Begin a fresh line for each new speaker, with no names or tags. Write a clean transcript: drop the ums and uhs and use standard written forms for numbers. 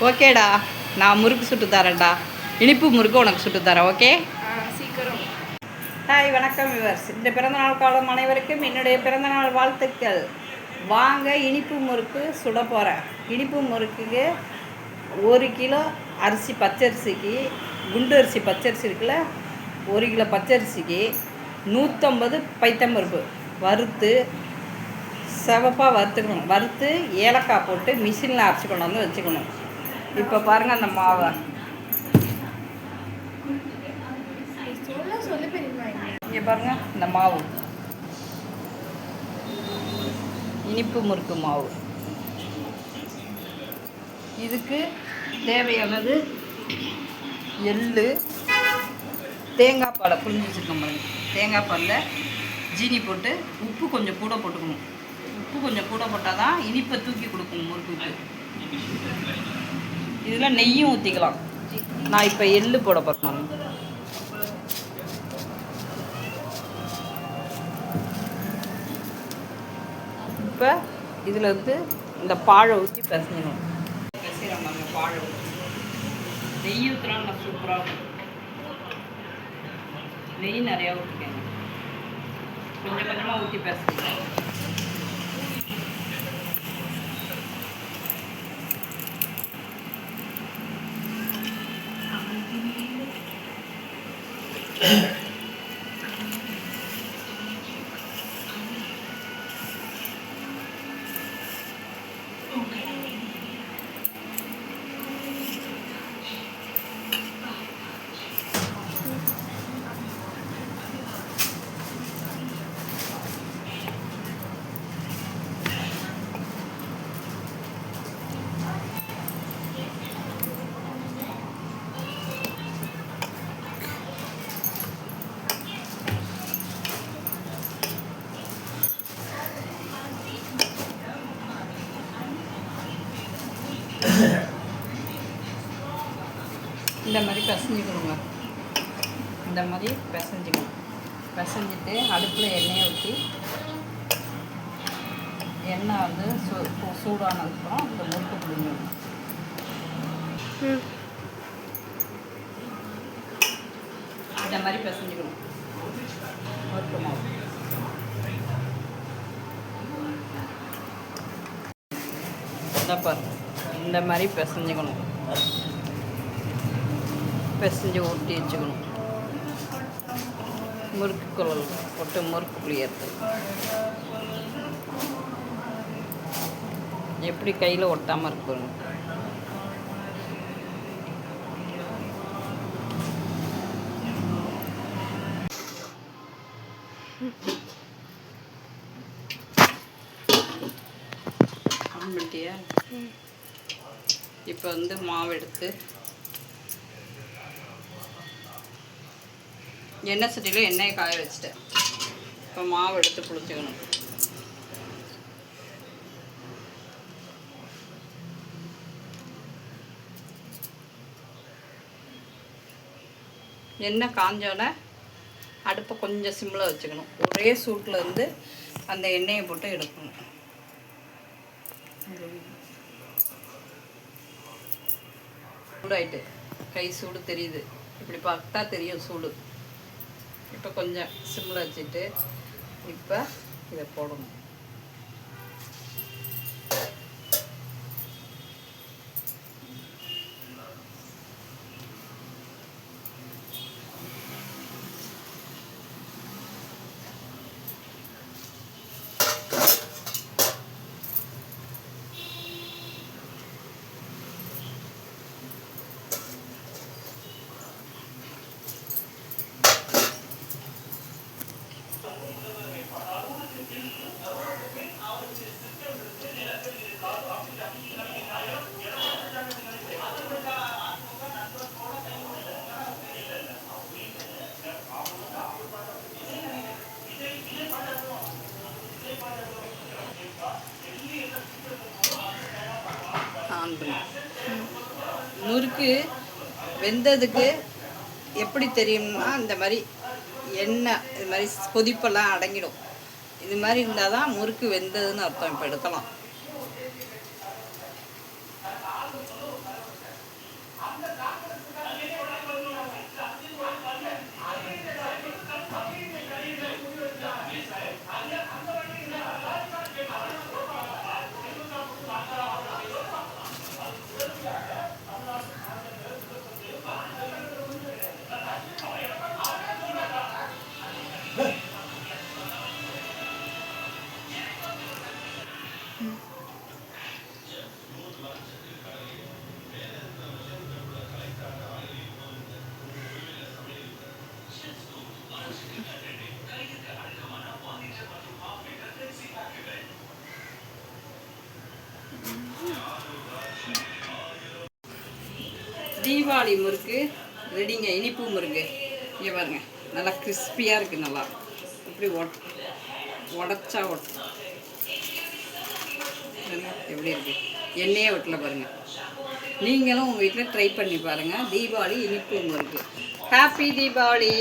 ஓகேடா, நான் முறுக்கு சுட்டு தரேன்டா. இனிப்பு முறுக்கு உனக்கு சுட்டு தரேன். ஓகே,
சீக்கிரம்.
ஹாய், வணக்கம் விவர்ஸ். இந்த பிறந்தநாள் காலம் அனைவருக்கும் என்னுடைய பிறந்தநாள் வாழ்த்துக்கள். வாங்க, இனிப்பு முறுக்கு சுட போகிறேன். இனிப்பு முறுக்குக்கு 1 கிலோ அரிசி, பச்சரிசிக்கு, குண்டு அரிசி பச்சரிசி இருக்குல்ல, 1 கிலோ பச்சரிசிக்கு 150 பைத்தம்பருப்பு வறுத்து செவப்பாக வறுத்துக்கணும். வறுத்து ஏலக்காய் போட்டு மிஷினில் அரைச்சி கொண்டு வந்து வச்சுக்கணும். இப்போ பாருங்கள், அந்த மாவை இங்கே பாருங்கள். இந்த மாவு இனிப்பு முறுக்கு மாவு. இதுக்கு தேவையானது எள்ளு, தேங்காய் பாலை புளிஞ்சு வச்சுருக்கோம் பாருங்க. தேங்காய் பாலில் ஜீனி போட்டு உப்பு கொஞ்சம் கூட போட்டுக்கணும். உப்பு கொஞ்சம் கூட போட்டால் தான் இனிப்பை தூக்கி கொடுக்கும் முறுக்குக்கு. இதில் நெய்யும் ஊற்றிக்கலாம். நான் இப்போ எள்ளு போட பார்க்கணும். இப்போ இதில் வந்து இந்த பாழை ஊற்றி பிசைஞ்சிடணும். பிசைகிறாங்க அந்த பாழை ஊற்றி நெய் ஊற்றுனா நல்லா சூப்பராக இருக்கும். நெய் நிறையா ஊற்றிக்கங்க. கொஞ்சம் கொஞ்சமாக ஊற்றி பிசைஞ்சிக்கலாம். இந்த மாதிரி பிசைஞ்சிக்கணுங்க. இந்த மாதிரி பிசைஞ்சிக்கணும். பிசைஞ்சிட்டு அடுப்பில் எண்ணெயை ஊற்றி, எண்ணெய் வந்து சூடானதுக்கப்புறம் இந்த முறுக்கு பிடிங்கணும். இந்த மாதிரி பிசைஞ்சிக்கணும் முறுக்கு மாவு. இந்த மாதிரி பிசைஞ்சிக்கணும். பிசைஞ்சு ஊட்டி வச்சுக்கணும். முறுக்கு குழல் போட்டு முறுக்கு புளியறது எப்படி கையில் ஒட்டாமல் இருக்கும். ஆம்பிட்டியா? இப்போ வந்து மாவு எடுத்து எண்ணெய் சட்டியில் எண்ணெயை காய வச்சுட்டேன். இப்போ மாவு எடுத்து புளிச்சுக்கணும். எண்ணெய் காஞ்சோடனே அடுப்பை கொஞ்சம் சிம்மில் வச்சுக்கணும். ஒரே சூட்டில் இருந்து அந்த எண்ணெயை போட்டு எடுக்கணும். சூடாயிட்டு கை சூடு தெரியுது. இப்படி பார்த்தா தெரியும் சூடு. இப்போ கொஞ்சம் சிம்மில் வச்சுட்டு இப்போ இதை போடணும். முறுக்கு வெந்ததுக்கு எப்படி தெரியும்னா, இந்த மாதிரி எண்ணெய் இது மாதிரி கொதிப்பெல்லாம் அடங்கிடும். இது மாதிரி இருந்தால் தான் முறுக்கு வெந்ததுன்னு அர்த்தம். இப்போ எடுக்கலாம். தீபாவளி முறுக்கு ரெடிங்க. இனிப்பு முறுக்கு இங்கே பாருங்க, நல்லா கிறிஸ்பியாக இருக்குது. நல்லா இப்படி உடச்சா எப்படி இருக்குது, எண்ணெயே ஒட்டல பாருங்கள். நீங்களும் உங்கள் வீட்டில் ட்ரை பண்ணி பாருங்கள். தீபாவளி இனிப்பு முறுக்கு. ஹாப்பி தீபாவளி.